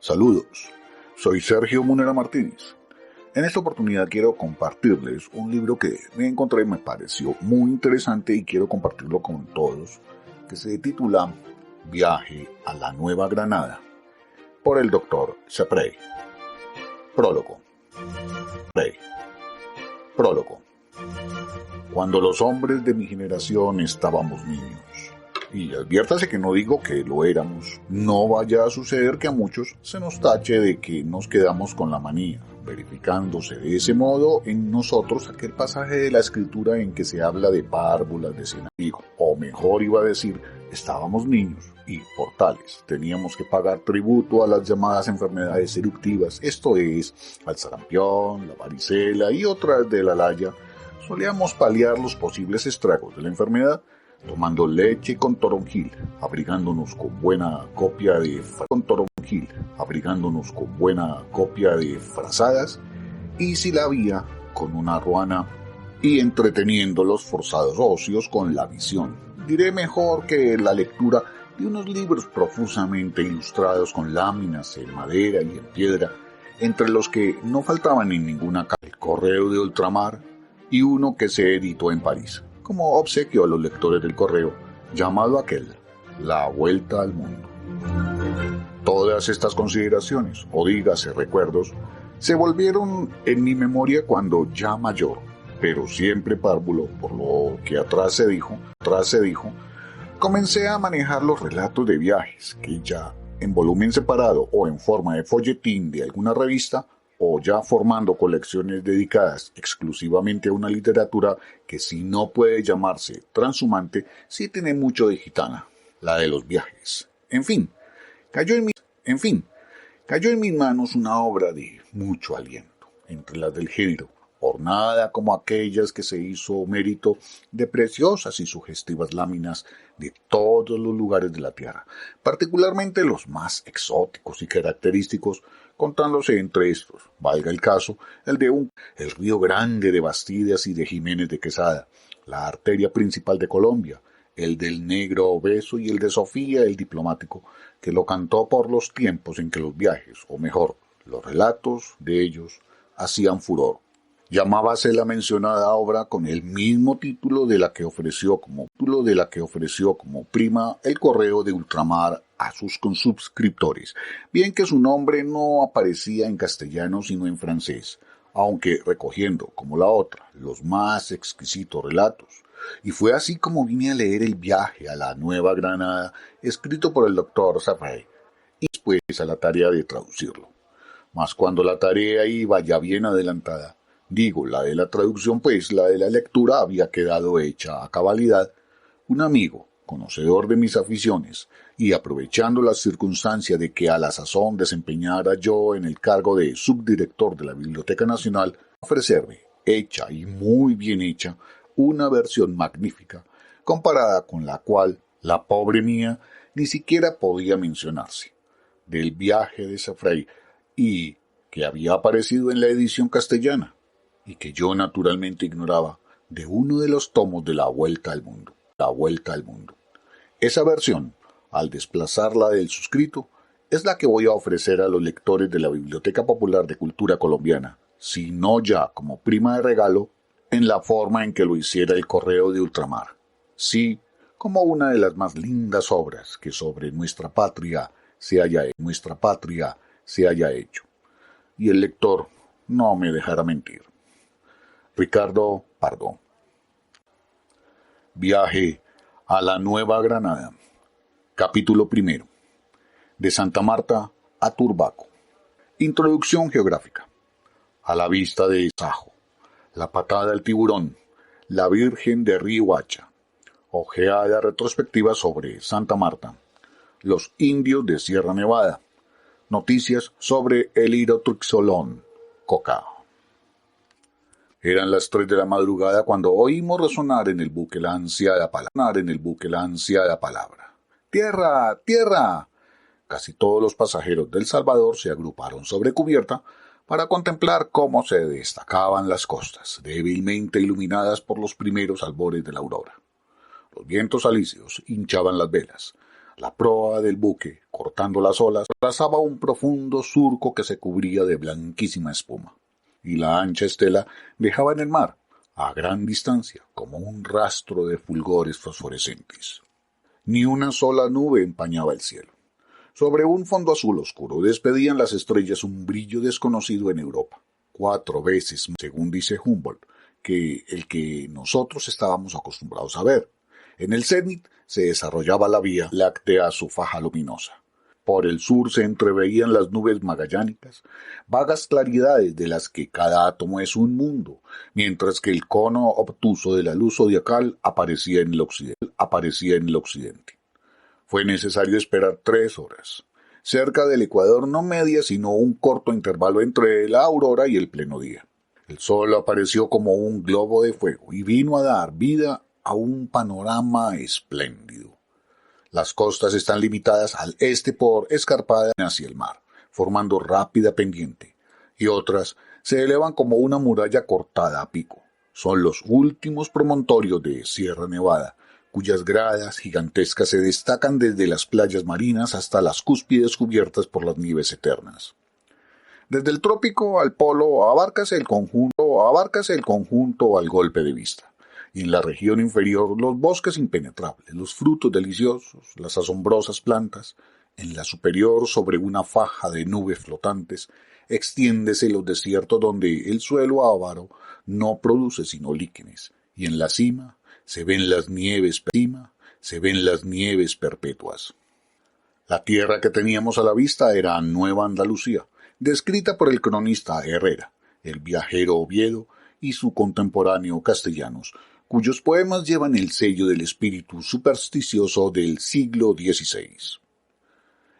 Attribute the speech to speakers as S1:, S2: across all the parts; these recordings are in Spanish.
S1: Saludos, soy Sergio Munera Martínez. En esta oportunidad quiero compartirles un libro que me encontré y me pareció muy interesante y quiero compartirlo con todos, que se titula Viaje a la Nueva Granada, por el Dr. Chaprey. Prólogo. Prólogo. Cuando los hombres de mi generación estábamos niños, y adviértase que no digo que lo éramos, no vaya a suceder que a muchos se nos tache de que nos quedamos con la manía, verificándose de ese modo en nosotros aquel pasaje de la escritura en que se habla de párvulas de cenarijo, o mejor iba a decir, estábamos niños y por tales teníamos que pagar tributo a las llamadas enfermedades eruptivas, esto es, al sarampión, la varicela y otras de la laya. Solíamos paliar los posibles estragos de la enfermedad tomando leche con toronjil, abrigándonos con buena copia de frazadas, y si la había, con una ruana, y entreteniendo los forzados ocios con la visión. Diré mejor que la lectura de unos libros profusamente ilustrados con láminas en madera y en piedra, entre los que no faltaban en ninguna calle el Correo de Ultramar y uno que se editó en París, como obsequio a los lectores del correo, llamado aquel La Vuelta al Mundo. Todas estas consideraciones, o dígase recuerdos, se volvieron en mi memoria cuando ya mayor, pero siempre párvulo por lo que atrás se dijo, comencé a manejar los relatos de viajes que ya en volumen separado o en forma de folletín de alguna revista, o ya formando colecciones dedicadas exclusivamente a una literatura que si no puede llamarse transhumante, sí tiene mucho de gitana, la de los viajes. En fin, cayó en mis manos una obra de mucho aliento, entre las del género, ornada como aquellas que se hizo mérito de preciosas y sugestivas láminas de todos los lugares de la tierra, particularmente los más exóticos y característicos, contándose entre estos, valga el caso, el Río Grande de Bastidas y de Jiménez de Quesada, la arteria principal de Colombia, el del Negro Obeso y el de Sofía el Diplomático, que lo cantó por los tiempos en que los viajes, o mejor, los relatos de ellos, hacían furor. Llamábase la mencionada obra con el mismo título de la que ofreció como prima el Correo de Ultramar a sus consubscriptores, bien que su nombre no aparecía en castellano sino en francés, aunque recogiendo, como la otra, los más exquisitos relatos. Y fue así como vine a leer El viaje a la Nueva Granada, escrito por el Dr. Chaprey, y después a la tarea de traducirlo. Mas cuando la tarea iba ya bien adelantada, digo la de la traducción, pues la de la lectura había quedado hecha a cabalidad, un amigo, conocedor de mis aficiones, y aprovechando la circunstancia de que a la sazón desempeñara yo en el cargo de subdirector de la Biblioteca Nacional, ofrecerme, hecha y muy bien hecha, una versión magnífica, comparada con la cual la pobre mía ni siquiera podía mencionarse, del viaje de Chaprey, y que había aparecido en la edición castellana, y que yo naturalmente ignoraba, de uno de los tomos de La Vuelta al Mundo. Esa versión, al desplazarla del suscrito, es la que voy a ofrecer a los lectores de la Biblioteca Popular de Cultura Colombiana, si no ya como prima de regalo, en la forma en que lo hiciera el Correo de Ultramar. Sí, como una de las más lindas obras que sobre nuestra patria se haya hecho. Y el lector no me dejará mentir. Ricardo Pardo. Viaje a la Nueva Granada. Capítulo 1. De Santa Marta a Turbaco. Introducción geográfica. A la vista de Sajo, la patada del tiburón, la Virgen de Río Hacha. Ojeada retrospectiva sobre Santa Marta. Los indios de Sierra Nevada. Noticias sobre el Hirotrixolón, Coca. Eran las 3 de la madrugada cuando oímos resonar en el buque la ansiada palabra. ¡Tierra! ¡Tierra! Casi todos los pasajeros del Salvador se agruparon sobre cubierta para contemplar cómo se destacaban las costas, débilmente iluminadas por los primeros albores de la aurora. Los vientos alisios hinchaban las velas. La proa del buque, cortando las olas, trazaba un profundo surco que se cubría de blanquísima espuma, y la ancha estela dejaba en el mar, a gran distancia, como un rastro de fulgores fosforescentes. Ni una sola nube empañaba el cielo. Sobre un fondo azul oscuro despedían las estrellas un brillo desconocido en Europa, 4 veces, según dice Humboldt, que el que nosotros estábamos acostumbrados a ver. En el cenit se desarrollaba la Vía Láctea, su faja luminosa. Por el sur se entreveían las nubes magallánicas, vagas claridades de las que cada átomo es un mundo, mientras que el cono obtuso de la luz zodiacal aparecía en el occidente. Fue necesario esperar 3 horas. Cerca del ecuador no media sino un corto intervalo entre la aurora y el pleno día. El sol apareció como un globo de fuego y vino a dar vida a un panorama espléndido. Las costas están limitadas al este por escarpadas hacia el mar, formando rápida pendiente, y otras se elevan como una muralla cortada a pico. Son los últimos promontorios de Sierra Nevada, cuyas gradas gigantescas se destacan desde las playas marinas hasta las cúspides cubiertas por las nieves eternas. Desde el trópico al polo abárcase el conjunto al golpe de vista, y en la región inferior los bosques impenetrables, los frutos deliciosos, las asombrosas plantas. En la superior, sobre una faja de nubes flotantes, extiéndese los desiertos donde el suelo avaro no produce sino líquenes, y en la cima se ven las nieves perpetuas. La tierra que teníamos a la vista era Nueva Andalucía, descrita por el cronista Herrera, el viajero Oviedo y su contemporáneo Castellanos, cuyos poemas llevan el sello del espíritu supersticioso del siglo XVI.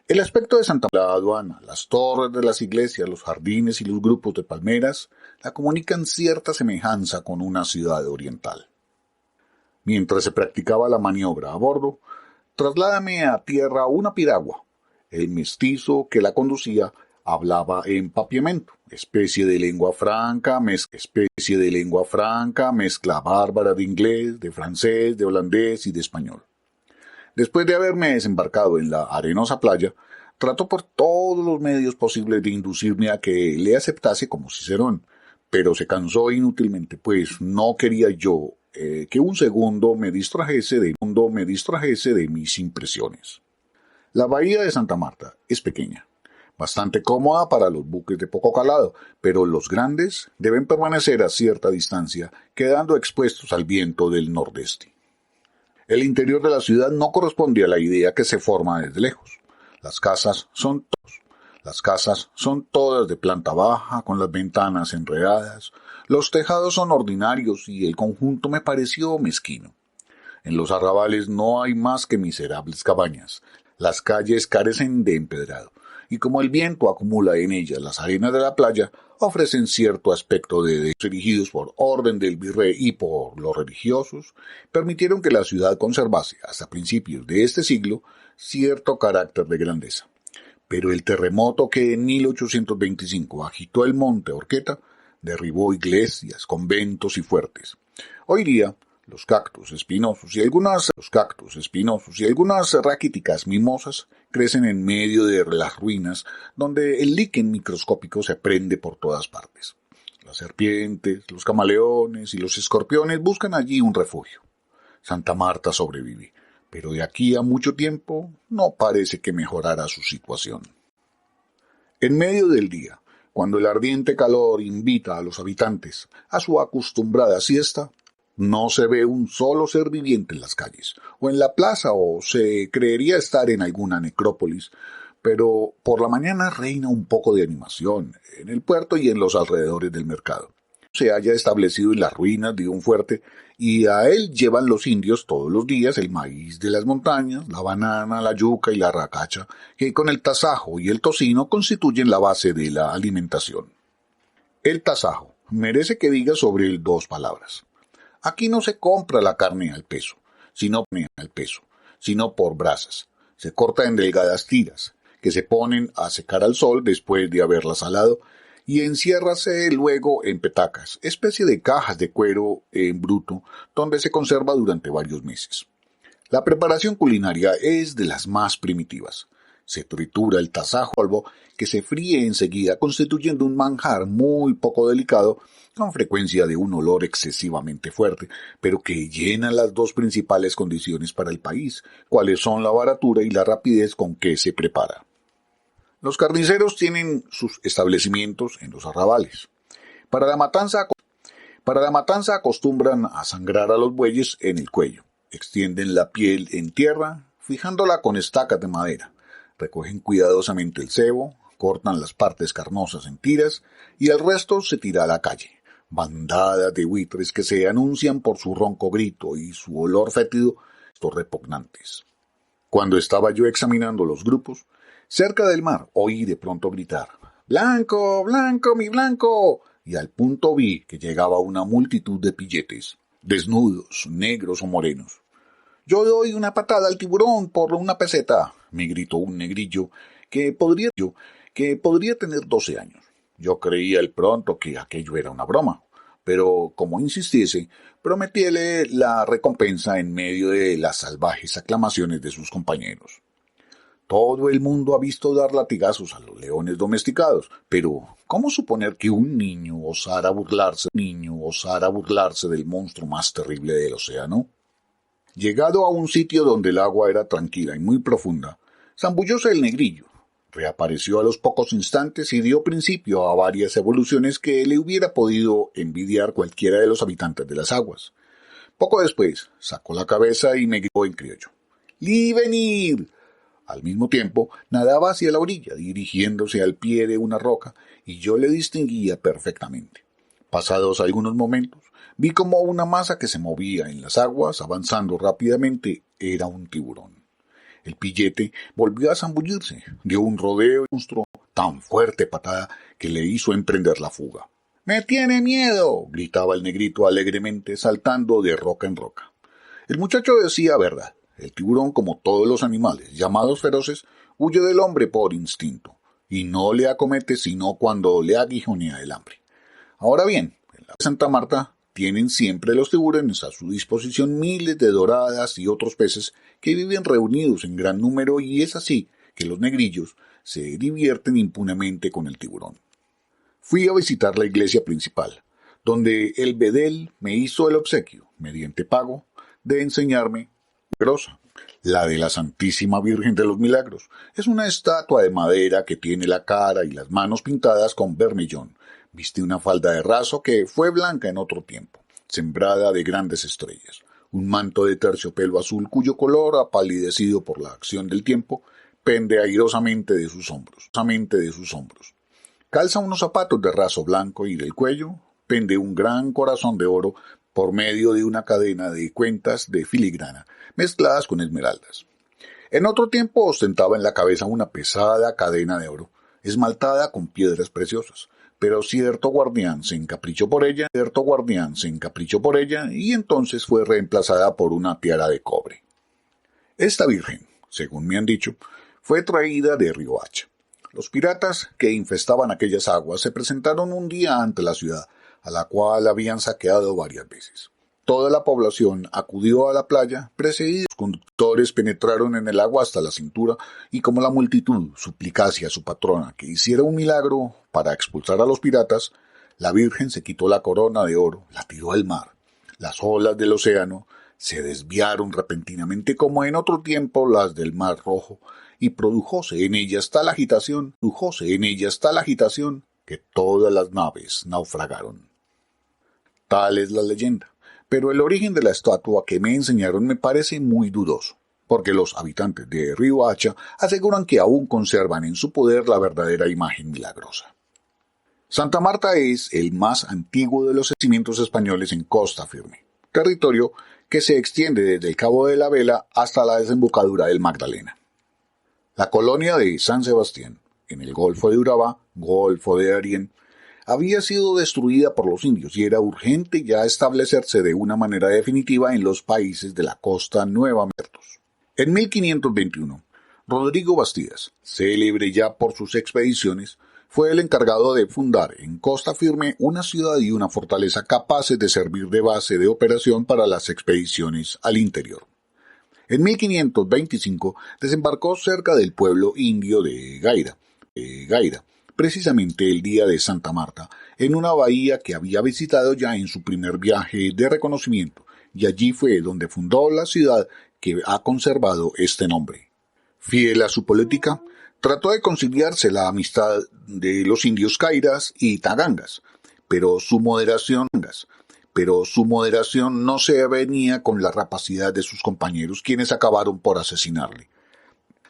S1: El aspecto de Santa Marta, la aduana, las torres de las iglesias, los jardines y los grupos de palmeras la comunican cierta semejanza con una ciudad oriental. Mientras se practicaba la maniobra a bordo, trasládame a tierra una piragua. El mestizo que la conducía hablaba en papiamento, especie de lengua franca, mezcla bárbara de inglés, de francés, de holandés y de español. Después de haberme desembarcado en la arenosa playa, trató por todos los medios posibles de inducirme a que le aceptase como Cicerón, pero se cansó inútilmente, pues no quería yo que un segundo me distrajese de mis impresiones. La bahía de Santa Marta es pequeña, bastante cómoda para los buques de poco calado, pero los grandes deben permanecer a cierta distancia, quedando expuestos al viento del nordeste. El interior de la ciudad no corresponde a la idea que se forma desde lejos. Las casas son todas de planta baja, con las ventanas enredadas. Los tejados son ordinarios y el conjunto me pareció mezquino. En los arrabales no hay más que miserables cabañas. Las calles carecen de empedrado, y como el viento acumula en ellas las arenas de la playa, ofrecen cierto aspecto de erigidos por orden del virrey y por los religiosos, permitieron que la ciudad conservase, hasta principios de este siglo, cierto carácter de grandeza. Pero el terremoto que en 1825 agitó el monte Horqueta derribó iglesias, conventos y fuertes. Hoy día, los cactus espinosos y algunas raquíticas mimosas crecen en medio de las ruinas, donde el líquen microscópico se prende por todas partes. Las serpientes, los camaleones y los escorpiones buscan allí un refugio. Santa Marta sobrevive, pero de aquí a mucho tiempo no parece que mejorara su situación. En medio del día, cuando el ardiente calor invita a los habitantes a su acostumbrada siesta, no se ve un solo ser viviente en las calles, o en la plaza, o se creería estar en alguna necrópolis, pero por la mañana reina un poco de animación en el puerto y en los alrededores del mercado. Se halla establecido en las ruinas de un fuerte, y a él llevan los indios todos los días el maíz de las montañas, la banana, la yuca y la racacha, que con el tasajo y el tocino constituyen la base de la alimentación. El tasajo merece que diga sobre él 2 palabras. Aquí no se compra la carne al peso, sino por brasas. Se corta en delgadas tiras, que se ponen a secar al sol después de haberla salado, y enciérrase luego en petacas, especie de cajas de cuero en bruto, donde se conserva durante varios meses. La preparación culinaria es de las más primitivas. Se tritura el tasajo polvo que se fríe enseguida constituyendo un manjar muy poco delicado, con frecuencia de un olor excesivamente fuerte, pero que llena las dos principales condiciones para el país, cuáles son la baratura y la rapidez con que se prepara. Los carniceros tienen sus establecimientos en los arrabales. Para la matanza acostumbran a sangrar a los bueyes en el cuello. Extienden la piel en tierra, fijándola con estacas de madera. Recogen cuidadosamente el sebo, cortan las partes carnosas en tiras y el resto se tira a la calle. Bandadas de buitres que se anuncian por su ronco grito y su olor fétido, estos repugnantes. Cuando estaba yo examinando los grupos, cerca del mar oí de pronto gritar: «¡Blanco, blanco, mi blanco!» Y al punto vi que llegaba una multitud de pilletes, desnudos, negros o morenos. «Yo doy una patada al tiburón por 1 peseta», me gritó un negrillo que podría tener 12 años. Yo creí al pronto que aquello era una broma, pero como insistiese, prometíle la recompensa en medio de las salvajes aclamaciones de sus compañeros. Todo el mundo ha visto dar latigazos a los leones domesticados, pero ¿cómo suponer que un niño osara burlarse del monstruo más terrible del océano? Llegado a un sitio donde el agua era tranquila y muy profunda, zambullóse el negrillo. Reapareció a los pocos instantes y dio principio a varias evoluciones que le hubiera podido envidiar cualquiera de los habitantes de las aguas. Poco después, sacó la cabeza y me gritó en criollo: «¡Li venir!». Al mismo tiempo, nadaba hacia la orilla, dirigiéndose al pie de una roca, y yo le distinguía perfectamente. Pasados algunos momentos, vi como una masa que se movía en las aguas, avanzando rápidamente, era un tiburón. El pillete volvió a zambullirse, dio un rodeo y monstruo tan fuerte patada que le hizo emprender la fuga. «¡Me tiene miedo!», gritaba el negrito alegremente, saltando de roca en roca. El muchacho decía verdad. El tiburón, como todos los animales llamados feroces, huye del hombre por instinto, y no le acomete sino cuando le aguijonea el hambre. Ahora bien, en la Santa Marta tienen siempre los tiburones a su disposición miles de doradas y otros peces que viven reunidos en gran número, y es así que los negrillos se divierten impunemente con el tiburón. Fui a visitar la iglesia principal, donde el bedel me hizo el obsequio, mediante pago, de enseñarme milagrosa. La de la Santísima Virgen de los Milagros es una estatua de madera que tiene la cara y las manos pintadas con vermellón. Viste una falda de raso que fue blanca en otro tiempo, sembrada de grandes estrellas. Un manto de terciopelo azul cuyo color, apalidecido por la acción del tiempo, pende airosamente de sus hombros. Calza unos zapatos de raso blanco y del cuello pende un gran corazón de oro por medio de una cadena de cuentas de filigrana, mezcladas con esmeraldas. En otro tiempo ostentaba en la cabeza una pesada cadena de oro, esmaltada con piedras preciosas, pero cierto guardián se encaprichó por ella, y entonces fue reemplazada por una tiara de cobre. Esta virgen, según me han dicho, fue traída de Riohacha. Los piratas que infestaban aquellas aguas se presentaron un día ante la ciudad, a la cual habían saqueado varias veces. Toda la población acudió a la playa, precedidos. Los conductores penetraron en el agua hasta la cintura, y como la multitud suplicase a su patrona que hiciera un milagro para expulsar a los piratas, la Virgen se quitó la corona de oro, la tiró al mar. Las olas del océano se desviaron repentinamente como en otro tiempo las del Mar Rojo, y produjóse en ellas tal agitación que todas las naves naufragaron. Tal es la leyenda, pero el origen de la estatua que me enseñaron me parece muy dudoso, porque los habitantes de Riohacha aseguran que aún conservan en su poder la verdadera imagen milagrosa. Santa Marta es el más antiguo de los yacimientos españoles en Costa Firme, territorio que se extiende desde el Cabo de la Vela hasta la desembocadura del Magdalena. La colonia de San Sebastián, en el Golfo de Urabá, Golfo de Darién, había sido destruida por los indios y era urgente ya establecerse de una manera definitiva en los países de la costa nueva. En 1521, Rodrigo Bastidas, célebre ya por sus expediciones, fue el encargado de fundar en Costa Firme una ciudad y una fortaleza capaces de servir de base de operación para las expediciones al interior. En 1525 desembarcó cerca del pueblo indio de Gaira, precisamente el día de Santa Marta, en una bahía que había visitado ya en su primer viaje de reconocimiento, y allí fue donde fundó la ciudad que ha conservado este nombre. Fiel a su política, trató de conciliarse la amistad de los indios Cairas y Tagangas, pero su moderación no se avenía con la rapacidad de sus compañeros, quienes acabaron por asesinarle.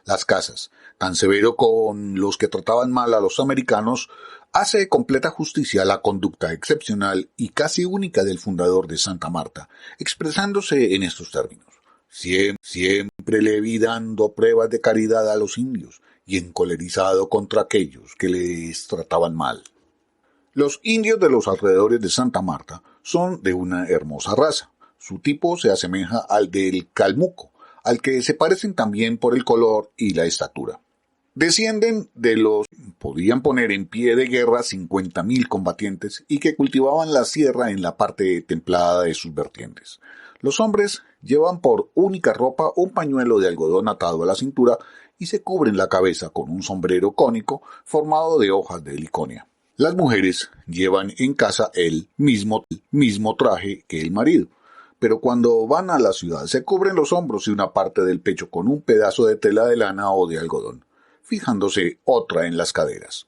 S1: Las Casas, tan severo con los que trataban mal a los americanos, hace completa justicia a la conducta excepcional y casi única del fundador de Santa Marta, expresándose en estos términos: siempre le vi dando pruebas de caridad a los indios y encolerizado contra aquellos que les trataban mal. Los indios de los alrededores de Santa Marta son de una hermosa raza. Su tipo se asemeja al del calmuco, al que se parecen también por el color y la estatura. Descienden de los que podían poner en pie de guerra 50.000 combatientes y que cultivaban la sierra en la parte templada de sus vertientes. Los hombres llevan por única ropa un pañuelo de algodón atado a la cintura y se cubren la cabeza con un sombrero cónico formado de hojas de heliconia. Las mujeres llevan en casa el mismo traje que el marido, pero cuando van a la ciudad se cubren los hombros y una parte del pecho con un pedazo de tela de lana o de algodón, fijándose otra en las caderas.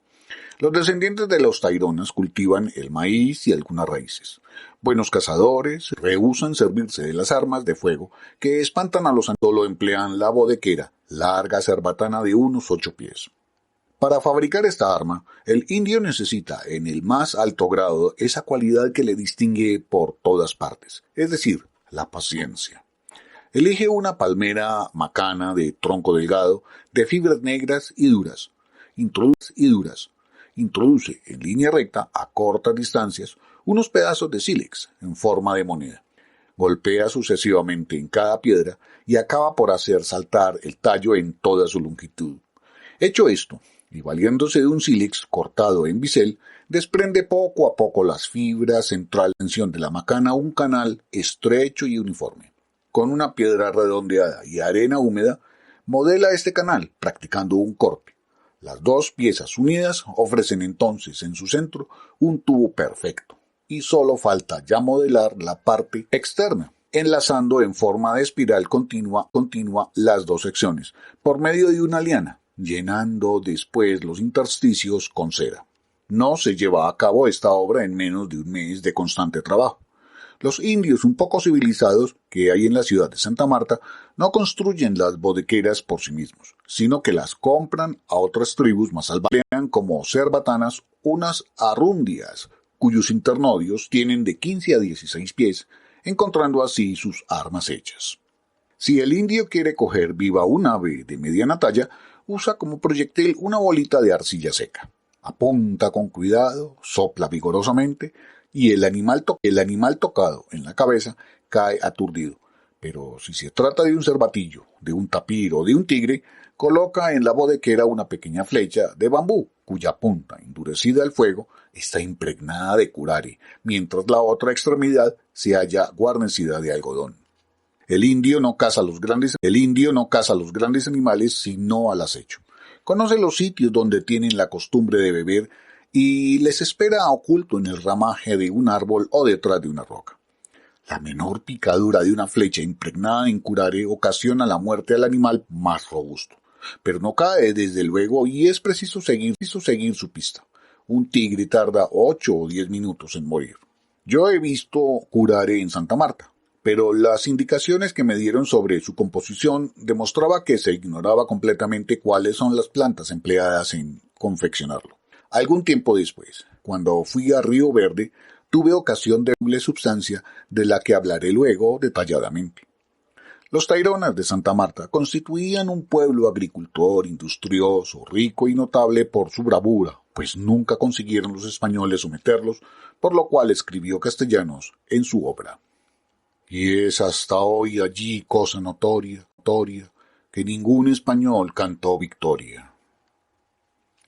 S1: Los descendientes de los Taironas cultivan el maíz y algunas raíces. Buenos cazadores, rehúsan servirse de las armas de fuego que espantan a los animales. Solo emplean la bodequera, larga cerbatana de unos 8 pies. Para fabricar esta arma, el indio necesita en el más alto grado esa cualidad que le distingue por todas partes, es decir, la paciencia. Elige una palmera macana de tronco delgado, de fibras negras y duras. Introduce en línea recta, a cortas distancias, unos pedazos de sílex en forma de moneda. Golpea sucesivamente en cada piedra y acaba por hacer saltar el tallo en toda su longitud. Hecho esto, y valiéndose de un sílex cortado en bisel, desprende poco a poco las fibras central tensión de la macana un canal estrecho y uniforme. Con una piedra redondeada y arena húmeda, modela este canal, practicando un corte. Las dos piezas unidas ofrecen entonces en su centro un tubo perfecto, y solo falta ya modelar la parte externa, enlazando en forma de espiral continua las dos secciones, por medio de una liana, llenando después los intersticios con cera. No se lleva a cabo esta obra en menos de un mes de constante trabajo. Los indios un poco civilizados que hay en la ciudad de Santa Marta no construyen las bodequeras por sí mismos, sino que las compran a otras tribus más salvajes, como cerbatanas, unas arrundias, cuyos internodios tienen de 15 a 16 pies, encontrando así sus armas hechas. Si el indio quiere coger viva un ave de mediana talla, usa como proyectil una bolita de arcilla seca. Apunta con cuidado, sopla vigorosamente, y el animal tocado en la cabeza cae aturdido. Pero si se trata de un cervatillo, de un tapir o de un tigre, coloca en la bodequera una pequeña flecha de bambú, cuya punta, endurecida al fuego, está impregnada de curare, mientras la otra extremidad se halla guarnecida de algodón. El indio no caza los grandes animales sino al acecho. Conoce los sitios donde tienen la costumbre de beber y les espera oculto en el ramaje de un árbol o detrás de una roca. La menor picadura de una flecha impregnada en curare ocasiona la muerte al animal más robusto, pero no cae desde luego y es preciso seguir su pista. Un tigre tarda 8 o 10 minutos en morir. Yo he visto curare en Santa Marta, pero las indicaciones que me dieron sobre su composición demostraba que se ignoraba completamente cuáles son las plantas empleadas en confeccionarlo. Algún tiempo después, cuando fui a Río Verde, tuve ocasión de ver sustancia de la que hablaré luego detalladamente. Los Taironas de Santa Marta constituían un pueblo agricultor, industrioso, rico y notable por su bravura, pues nunca consiguieron los españoles someterlos, por lo cual escribió Castellanos en su obra. Y es hasta hoy allí cosa notoria, que ningún español cantó victoria.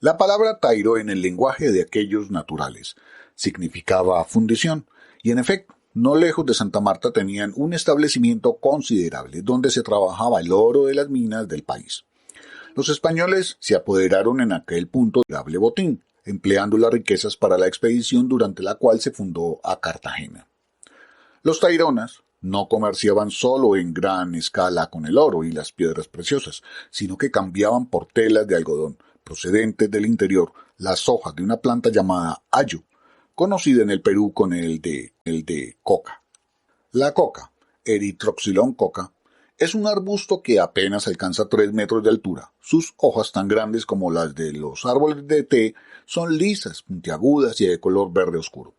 S1: La palabra Tairo en el lenguaje de aquellos naturales significaba fundición, y en efecto, No lejos de Santa Marta tenían un establecimiento considerable donde se trabajaba el oro de las minas del país. Los españoles se apoderaron en aquel punto del considerable botín, empleando las riquezas para la expedición durante la cual se fundó a Cartagena. Los taironas no comerciaban solo en gran escala con el oro y las piedras preciosas, sino que cambiaban por telas de algodón procedentes del interior las hojas de una planta llamada ayo, conocida en el Perú con el de coca. La coca, Erythroxylon coca, es un arbusto que apenas alcanza 3 metros de altura. Sus hojas, tan grandes como las de los árboles de té, son lisas, puntiagudas y de color verde oscuro.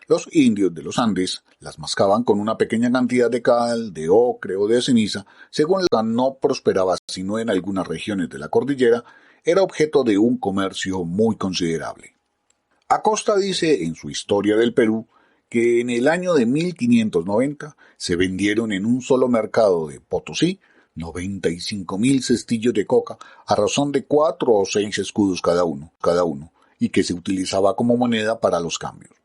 S1: Los indios de los Andes las mascaban con una pequeña cantidad de cal, de ocre o de ceniza, según la no prosperaba sino en algunas regiones de la cordillera, era objeto de un comercio muy considerable. Acosta dice en su Historia del Perú que en el año de 1590 se vendieron en un solo mercado de Potosí 95.000 cestillos de coca a razón de 4 o 6 escudos cada uno, y que se utilizaba como moneda para los cambios.